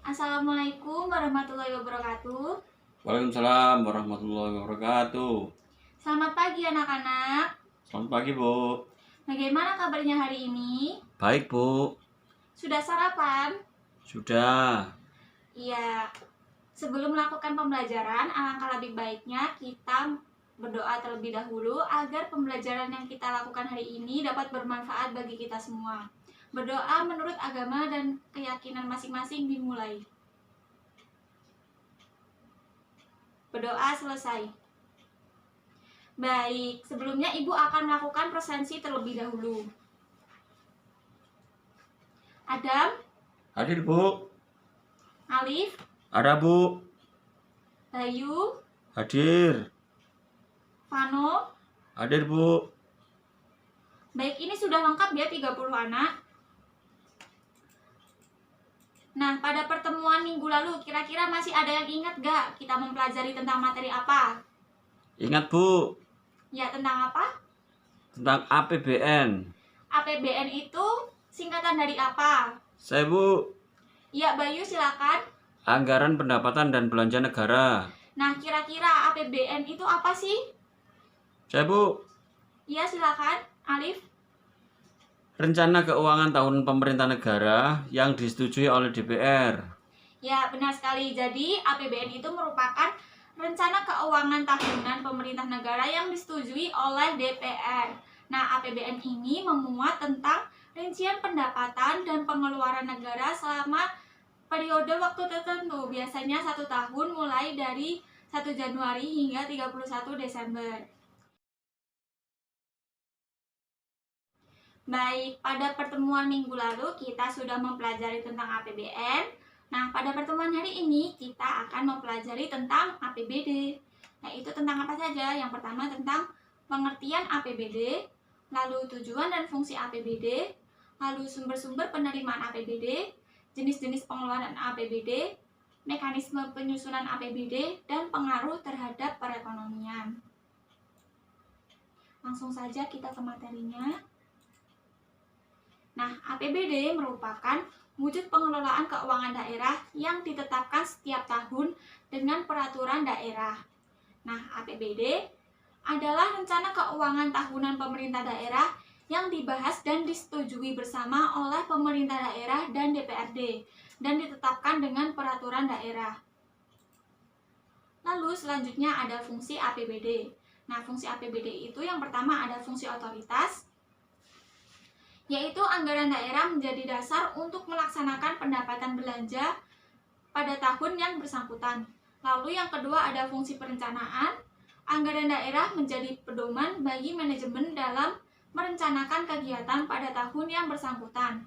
Assalamualaikum warahmatullahi wabarakatuh. Waalaikumsalam warahmatullahi wabarakatuh. Selamat pagi anak-anak. Selamat pagi, Bu. Bagaimana kabarnya hari ini? Baik, Bu. Sudah sarapan? Sudah. Iya. Sebelum melakukan pembelajaran, alangkah lebih baiknya kita berdoa terlebih dahulu agar pembelajaran yang kita lakukan hari ini dapat bermanfaat bagi kita semua. Berdoa menurut agama dan keyakinan masing-masing dimulai. Berdoa selesai. Baik, sebelumnya Ibu akan melakukan presensi terlebih dahulu. Adam? Hadir, Bu. Alif? Ada, Bu. Bayu? Hadir. Vano? Hadir, Bu. Baik, ini sudah lengkap ya 30 anak. Nah, pada pertemuan minggu lalu, kira-kira masih ada yang ingat gak kita mempelajari tentang materi apa? Ingat, Bu. Ya, tentang apa? Tentang APBN. APBN itu singkatan dari apa? Saya, Bu. Ya, Bayu silakan. Anggaran pendapatan dan belanja negara. Nah, kira-kira APBN itu apa sih? Saya, Bu. Ya, silakan. Alif. Rencana keuangan tahun pemerintah negara yang disetujui oleh DPR. Ya, benar sekali. Jadi, APBN itu merupakan rencana keuangan tahunan pemerintah negara yang disetujui oleh DPR. Nah, APBN ini memuat tentang rincian pendapatan dan pengeluaran negara selama periode waktu tertentu, biasanya 1 tahun mulai dari 1 Januari hingga 31 Desember. Baik, pada pertemuan minggu lalu kita sudah mempelajari tentang APBN. Nah, pada pertemuan hari ini kita akan mempelajari tentang APBD. Nah, itu tentang apa saja? Yang pertama tentang pengertian APBD, lalu tujuan dan fungsi APBD, lalu sumber-sumber penerimaan APBD, jenis-jenis pengeluaran APBD, mekanisme penyusunan APBD, dan pengaruh terhadap perekonomian. Langsung saja kita ke materinya. Nah, APBD merupakan wujud pengelolaan keuangan daerah yang ditetapkan setiap tahun dengan peraturan daerah. Nah, APBD adalah rencana keuangan tahunan pemerintah daerah yang dibahas dan disetujui bersama oleh pemerintah daerah dan DPRD dan ditetapkan dengan peraturan daerah. Lalu selanjutnya ada fungsi APBD. Nah, fungsi APBD itu yang pertama ada fungsi otoritas, yaitu anggaran daerah menjadi dasar untuk melaksanakan pendapatan belanja pada tahun yang bersangkutan. Lalu yang kedua ada fungsi perencanaan. Anggaran daerah menjadi pedoman bagi manajemen dalam merencanakan kegiatan pada tahun yang bersangkutan.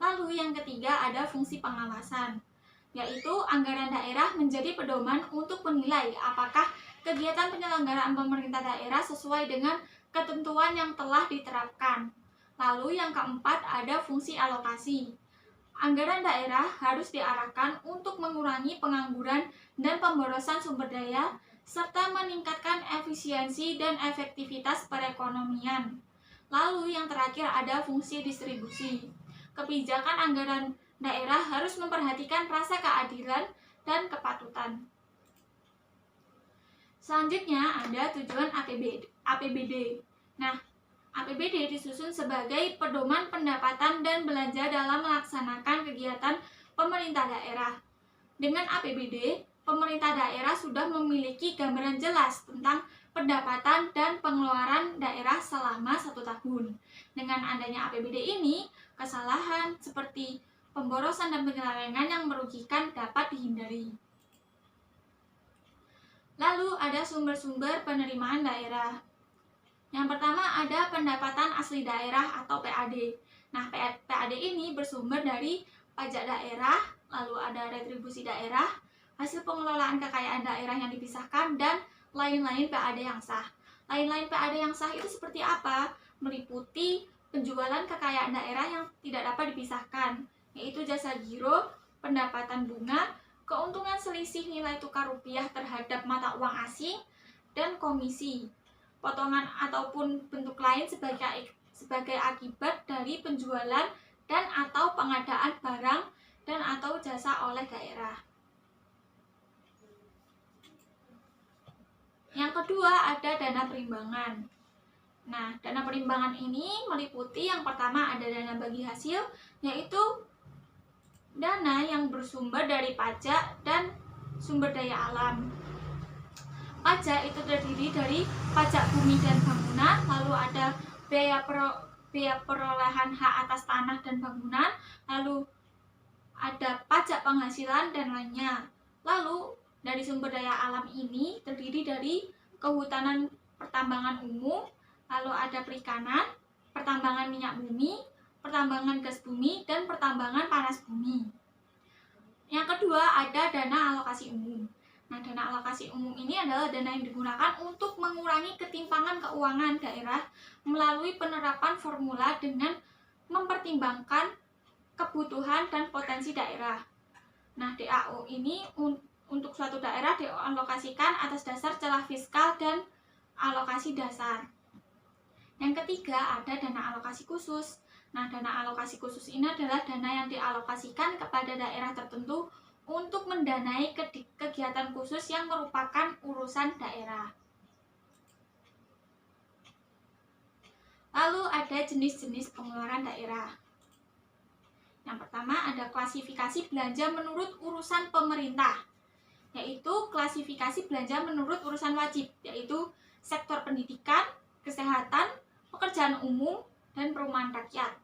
Lalu yang ketiga ada fungsi pengawasan, yaitu anggaran daerah menjadi pedoman untuk menilai apakah kegiatan penyelenggaraan pemerintah daerah sesuai dengan ketentuan yang telah diterapkan. Lalu yang keempat ada fungsi alokasi. Anggaran daerah harus diarahkan untuk mengurangi pengangguran dan pemborosan sumber daya, serta meningkatkan efisiensi dan efektivitas perekonomian. Lalu yang terakhir ada fungsi distribusi. Kebijakan anggaran daerah harus memperhatikan rasa keadilan dan kepatutan. Selanjutnya ada tujuan APBD. Nah, APBD disusun sebagai pedoman pendapatan dan belanja dalam melaksanakan kegiatan pemerintah daerah. Dengan APBD, pemerintah daerah sudah memiliki gambaran jelas tentang pendapatan dan pengeluaran daerah selama 1 tahun. Dengan adanya APBD ini, kesalahan seperti pemborosan dan penyelewengan yang merugikan dapat dihindari. Lalu ada sumber-sumber penerimaan daerah. Yang pertama ada pendapatan asli daerah atau PAD. Nah, PAD ini bersumber dari pajak daerah, lalu ada retribusi daerah, hasil pengelolaan kekayaan daerah yang dipisahkan, dan lain-lain PAD yang sah. Lain-lain PAD yang sah itu seperti apa? Meliputi penjualan kekayaan daerah yang tidak dapat dipisahkan, yaitu jasa giro, pendapatan bunga, keuntungan selisih nilai tukar rupiah terhadap mata uang asing, dan komisi, potongan ataupun bentuk lain sebagai akibat dari penjualan dan atau pengadaan barang dan atau jasa oleh daerah. Yang kedua ada dana perimbangan. Nah, dana perimbangan ini meliputi yang pertama ada dana bagi hasil, yaitu dana yang bersumber dari pajak dan sumber daya alam. Pajak itu terdiri dari pajak bumi dan bangunan, lalu ada biaya perolehan hak atas tanah dan bangunan, lalu ada pajak penghasilan dan lainnya. Lalu dari sumber daya alam ini terdiri dari kehutanan, pertambangan umum, lalu ada perikanan, pertambangan minyak bumi, pertambangan gas bumi, dan pertambangan panas bumi. Yang kedua ada dana alokasi umum. Nah, dana alokasi umum ini adalah dana yang digunakan untuk mengurangi ketimpangan keuangan daerah melalui penerapan formula dengan mempertimbangkan kebutuhan dan potensi daerah. Nah, DAO ini untuk suatu daerah dialokasikan atas dasar celah fiskal dan alokasi dasar. Yang ketiga ada dana alokasi khusus. Nah, dana alokasi khusus ini adalah dana yang dialokasikan kepada daerah tertentu untuk mendanai kegiatan khusus yang merupakan urusan daerah. Lalu ada jenis-jenis pengeluaran daerah. Yang pertama ada klasifikasi belanja menurut urusan pemerintah, yaitu klasifikasi belanja menurut urusan wajib, yaitu sektor pendidikan, kesehatan, pekerjaan umum, dan perumahan rakyat.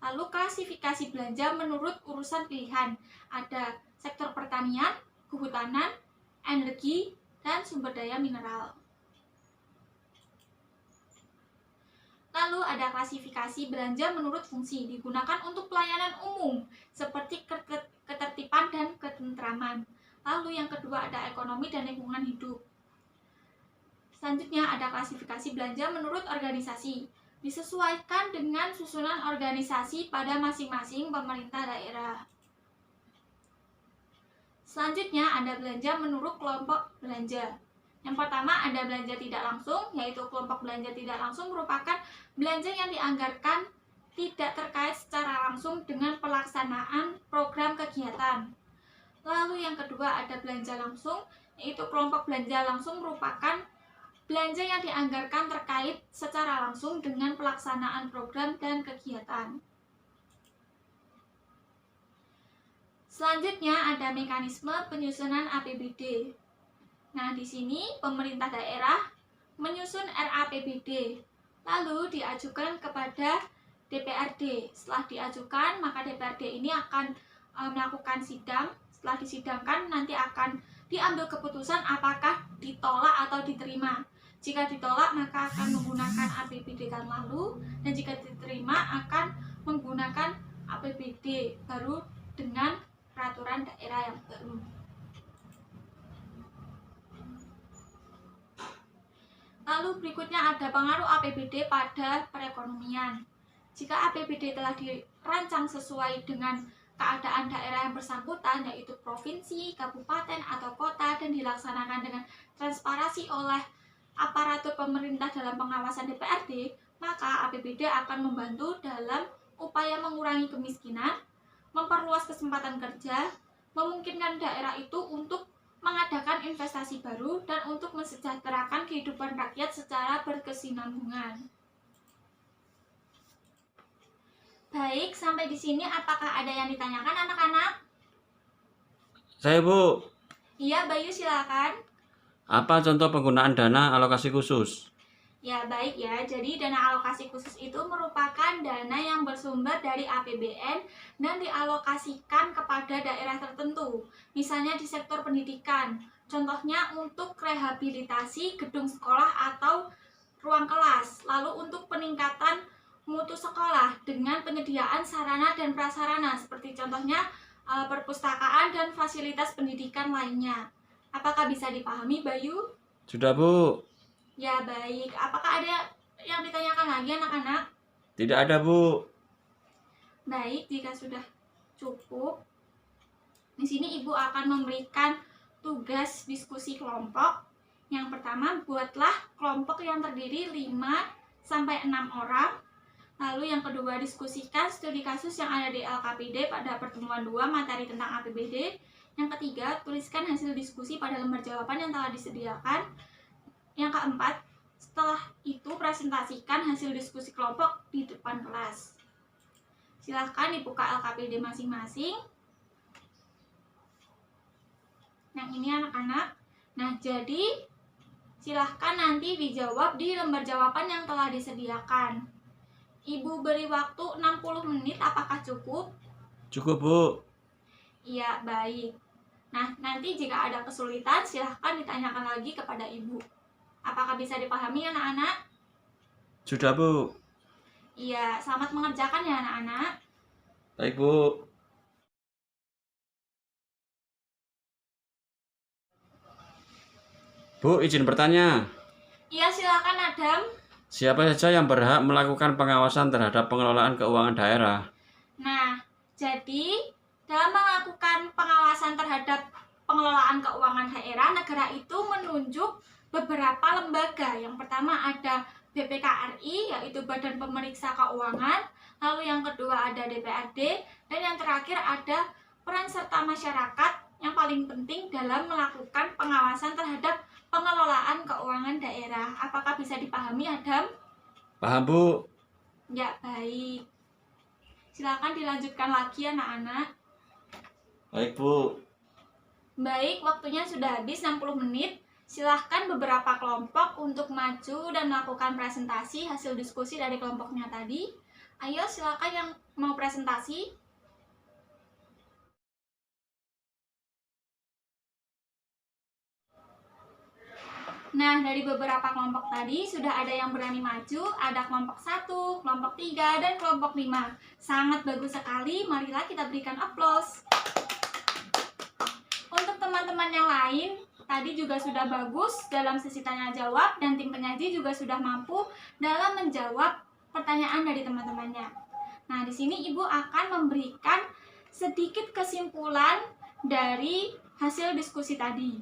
Lalu klasifikasi belanja menurut urusan pilihan, ada sektor pertanian, kehutanan, energi, dan sumber daya mineral. Lalu ada klasifikasi belanja menurut fungsi, digunakan untuk pelayanan umum seperti ketertiban dan ketentraman. Lalu yang kedua ada ekonomi dan lingkungan hidup. Selanjutnya ada klasifikasi belanja menurut organisasi, disesuaikan dengan susunan organisasi pada masing-masing pemerintah daerah. Selanjutnya ada belanja menurut kelompok belanja. Yang pertama ada belanja tidak langsung, yaitu kelompok belanja tidak langsung merupakan belanja yang dianggarkan tidak terkait secara langsung dengan pelaksanaan program kegiatan. Lalu yang kedua ada belanja langsung, yaitu kelompok belanja langsung merupakan belanja yang dianggarkan terkait secara langsung dengan pelaksanaan program dan kegiatan. Selanjutnya ada mekanisme penyusunan APBD. Nah, di sini pemerintah daerah menyusun RAPBD, lalu diajukan kepada DPRD. Setelah diajukan, maka DPRD ini akan melakukan sidang. Setelah disidangkan, nanti akan diambil keputusan apakah ditolak atau diterima. Jika ditolak, maka akan menggunakan APBD tahun lalu, dan jika diterima akan menggunakan APBD baru dengan peraturan daerah yang baru. Lalu berikutnya ada pengaruh APBD pada perekonomian. Jika APBD telah dirancang sesuai dengan keadaan daerah yang bersangkutan, yaitu provinsi, kabupaten, atau kota, dan dilaksanakan dengan transparansi oleh aparatur pemerintah dalam pengawasan DPRD, maka APBD akan membantu dalam upaya mengurangi kemiskinan, memperluas kesempatan kerja, memungkinkan daerah itu untuk mengadakan investasi baru, dan untuk mensejahterakan kehidupan rakyat secara berkesinambungan. Baik, sampai di sini apakah ada yang ditanyakan anak-anak? Saya, Bu. Iya, Bayu, silakan. Apa contoh penggunaan dana alokasi khusus? Ya, baik ya. Jadi dana alokasi khusus itu merupakan dana yang bersumber dari APBN dan dialokasikan kepada daerah tertentu. Misalnya di sektor pendidikan. Contohnya untuk rehabilitasi gedung sekolah atau ruang kelas. Lalu untuk peningkatan mutu sekolah dengan penyediaan sarana dan prasarana seperti contohnya perpustakaan dan fasilitas pendidikan lainnya. Apakah bisa dipahami, Bayu? Sudah, Bu. Ya, baik. Apakah ada yang ditanyakan lagi anak-anak? Tidak ada, Bu. Baik, jika sudah cukup, di sini Ibu akan memberikan tugas diskusi kelompok. Yang pertama, buatlah kelompok yang terdiri 5-6 orang. Lalu yang kedua, diskusikan studi kasus yang ada di LKPD pada pertemuan 2 materi tentang APBD. Yang ketiga, tuliskan hasil diskusi pada lembar jawaban yang telah disediakan. Yang keempat, setelah itu presentasikan hasil diskusi kelompok di depan kelas. Silahkan dibuka LKPD masing-masing. Yang ini anak-anak. Nah, jadi silahkan nanti dijawab di lembar jawaban yang telah disediakan. Ibu beri waktu 60 menit, apakah cukup? Cukup, Bu. Iya, baik. Nah, nanti jika ada kesulitan, silahkan ditanyakan lagi kepada Ibu. Apakah bisa dipahami, anak-anak? Sudah, Bu. Iya, selamat mengerjakan ya, anak-anak. Baik, Bu. Bu, izin bertanya. Iya, silakan Adam. Siapa saja yang berhak melakukan pengawasan terhadap pengelolaan keuangan daerah? Nah, jadi dalam melakukan pengawasan terhadap pengelolaan keuangan daerah, negara itu menunjuk beberapa lembaga. Yang pertama ada BPKRI, yaitu Badan Pemeriksa Keuangan. Lalu yang kedua ada DPRD, dan yang terakhir ada peran serta masyarakat yang paling penting dalam melakukan pengawasan terhadap pengelolaan keuangan daerah. Apakah bisa dipahami, Adam? Paham, Bu. Ya, baik. Silakan dilanjutkan lagi, anak-anak. Baik, Bu. Baik, waktunya sudah habis 60 menit. Silahkan beberapa kelompok untuk maju dan melakukan presentasi hasil diskusi dari kelompoknya tadi. Ayo, silakan yang mau presentasi. Nah, dari beberapa kelompok tadi sudah ada yang berani maju, ada kelompok 1, kelompok 3, dan kelompok 5. Sangat bagus sekali, marilah kita berikan aplaus. Untuk teman-teman yang lain, tadi juga sudah bagus dalam sesi tanya jawab, dan tim penyaji juga sudah mampu dalam menjawab pertanyaan dari teman-temannya. Nah, di sini Ibu akan memberikan sedikit kesimpulan dari hasil diskusi tadi.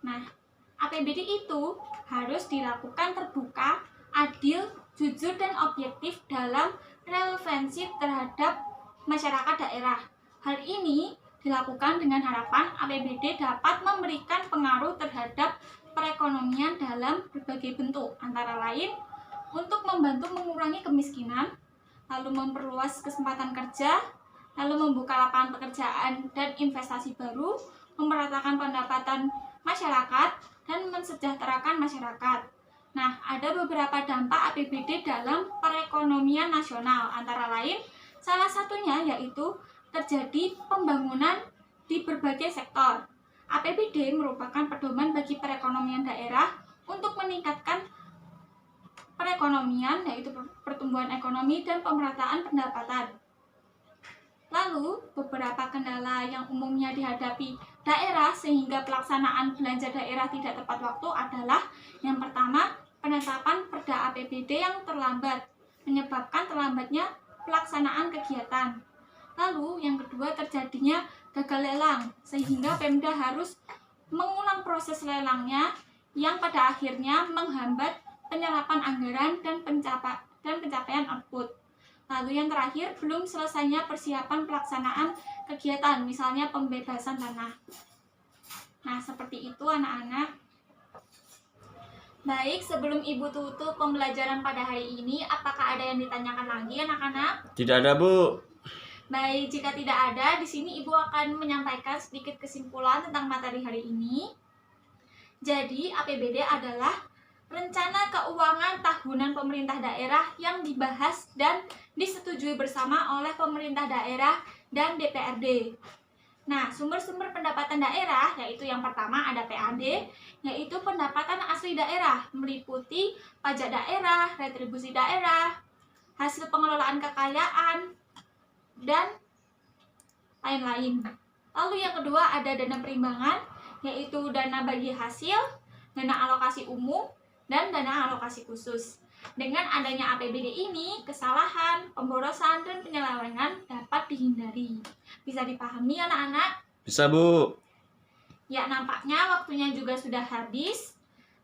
Nah, APBD itu harus dilakukan terbuka, adil, jujur, dan objektif dalam relevansi terhadap masyarakat daerah. Hal ini dilakukan dengan harapan APBD dapat memberikan pengaruh terhadap perekonomian dalam berbagai bentuk, antara lain untuk membantu mengurangi kemiskinan, lalu memperluas kesempatan kerja, lalu membuka lapangan pekerjaan dan investasi baru, memeratakan pendapatan masyarakat, dan mensejahterakan masyarakat. Nah, ada beberapa dampak APBD dalam perekonomian nasional, antara lain salah satunya yaitu terjadi pembangunan di berbagai sektor. APBD merupakan pedoman bagi perekonomian daerah untuk meningkatkan perekonomian, yaitu pertumbuhan ekonomi dan pemerataan pendapatan. Lalu, beberapa kendala yang umumnya dihadapi daerah sehingga pelaksanaan belanja daerah tidak tepat waktu adalah yang pertama, penetapan perda APBD yang terlambat, menyebabkan terlambatnya pelaksanaan kegiatan. Lalu, yang kedua, terjadinya gagal lelang, sehingga Pemda harus mengulang proses lelangnya yang pada akhirnya menghambat penyerapan anggaran dan pencapaian output. Lalu yang terakhir, belum selesainya persiapan pelaksanaan kegiatan, misalnya pembebasan tanah. Nah, seperti itu anak-anak. Baik, sebelum Ibu tutup pembelajaran pada hari ini, apakah ada yang ditanyakan lagi anak-anak? Tidak ada, Bu. Baik, jika tidak ada, di sini Ibu akan menyampaikan sedikit kesimpulan tentang materi hari ini. Jadi, APBD adalah rencana keuangan tahunan pemerintah daerah yang dibahas dan disetujui bersama oleh pemerintah daerah dan DPRD. Nah, sumber-sumber pendapatan daerah yaitu yang pertama ada PAD, yaitu pendapatan asli daerah, meliputi pajak daerah, retribusi daerah, hasil pengelolaan kekayaan, dan lain-lain. Lalu yang kedua ada dana perimbangan, yaitu dana bagi hasil, dana alokasi umum, dan dana alokasi khusus. Dengan adanya APBD ini, kesalahan, pemborosan, dan penyelewengan dapat dihindari. Bisa dipahami anak-anak? Bisa, Bu. Ya, nampaknya waktunya juga sudah habis.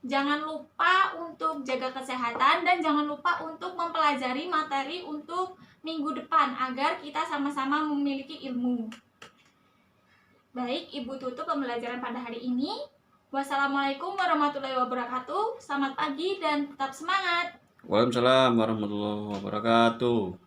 Jangan lupa untuk jaga kesehatan dan jangan lupa untuk mempelajari materi untuk minggu depan agar kita sama-sama memiliki ilmu. Baik, Ibu tutup pembelajaran pada hari ini. Wassalamualaikum warahmatullahi wabarakatuh. Selamat pagi dan tetap semangat. Waalaikumsalam warahmatullahi wabarakatuh.